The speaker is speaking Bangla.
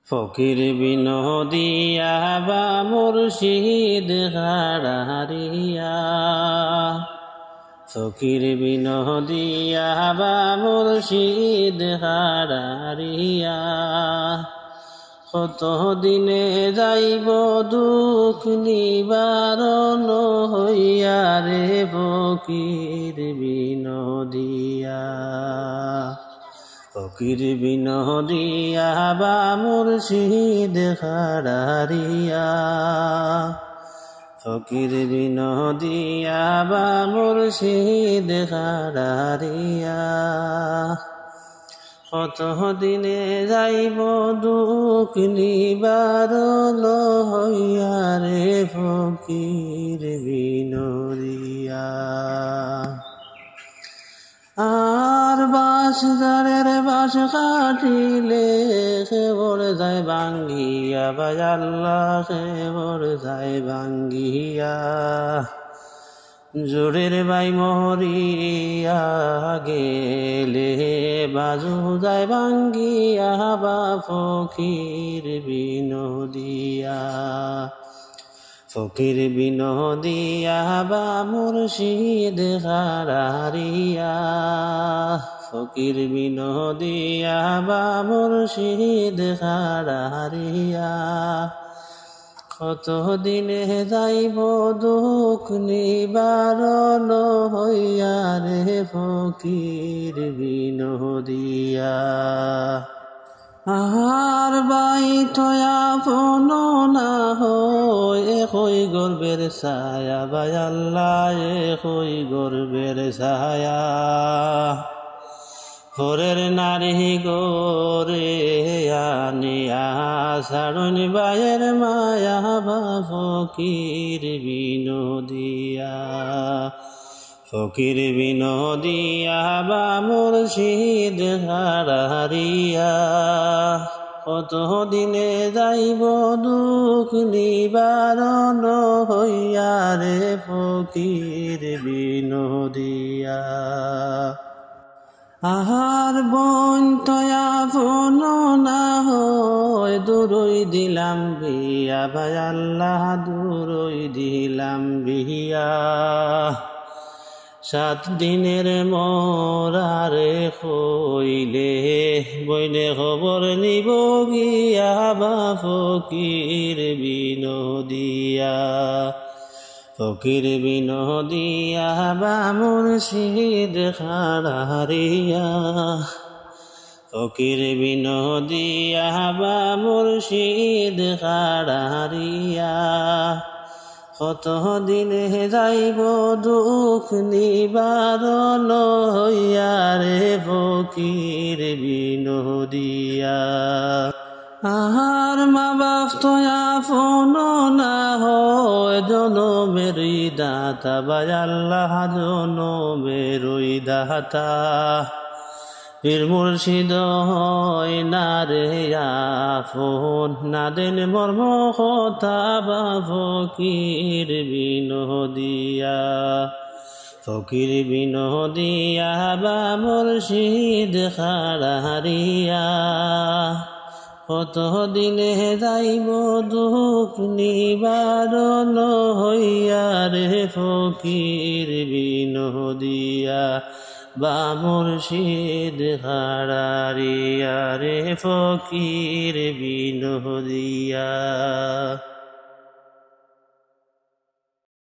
ফকির বিনোদিয়া বা মুর্শিদ হারারিয়া, ফকির বিনোদিয়া বা মুর্শিদ হারারিয়া। কত দিনে যাইব দুঃখ নিবারণ হইয়া রে ফকির বিনোদিয়া, ফকির বিনোদিয়া বা মুর্শিদ হারারিয়া, ফকির বিনোদিয়া বা মুর্শিদ হারারিয়া। কত দিনে যাইব দুঃখ নিবারণ হইয়া রে ফকির বিনোদিয়া। আর বাস যারের বাস কাটিলে কেবর যায় ভাঙ্গিয়া, ভাই আল্লাহ কেবর যায় ভাঙ্গিয়া। জোরের বাই মরিয়া গেলে বাজু যায় ভাঙ্গিয়া বা ফকির বিনোদিয়া, ফকির বিনোদিয়া বা মুর্শিদ হারারিয়া, ফকির বিনোদিয়া বা মুর্শিদ হারারিয়া। কত দিনে যাইব দুঃখ নিবারণ হইয়া রে ফকির বিনোদিয়া। আর বাইত আপন না হয় কই গর্বের ছায়া, ভাই আল্লাহ কই গর্বের ছায়া। ঘরের নারী গোরে আনিয়া সারুন বায়ের মায়া বা ফকির বিনোদিয়া, ফকির বিনোদিয়া বা মুর্শিদ হারারিয়া। কত দিনে যাইব দুঃখ নিবারণ হইয়া রে ফকির বিনোদিয়া। আহার বোন তয়া ফোন না হয় দূরই দিলাম বিয়া, ভাই আল্লাহ দূরই দিলাম বিয়া। 7 দিনের মোরারে হইলে বইনে খবর নিব গিয়া বা ফকির বিনোদিয়া, ফকির বিনোদিয়া বা মুর্শিদ হারারিয়া, ফকির বিনোদিয়া বা মুর্শিদ হারারিয়া। কত দিনে যাইব দুঃখ নিবারণ হইয়া রে ফকির বিনোদিয়া। আর মা বাপ তো আপন না হয় জনমেরই দাতা, ভাই আল্লাহ জনমেরই দাতা। পীর মুর্শিদ হয় না রে আপন, না দেন মর্ম কথা বা ফকির বিনোদিয়া, ফকির বিনোদিয়া বা মুর্শিদ হারারিয়া। কত দিনে যাইব দুঃখ নিবারণ হইয়া রে ফকির বিনোদিয়া বা মুর্শিদ হারারিয়া রে ফকির বিনোদিয়া।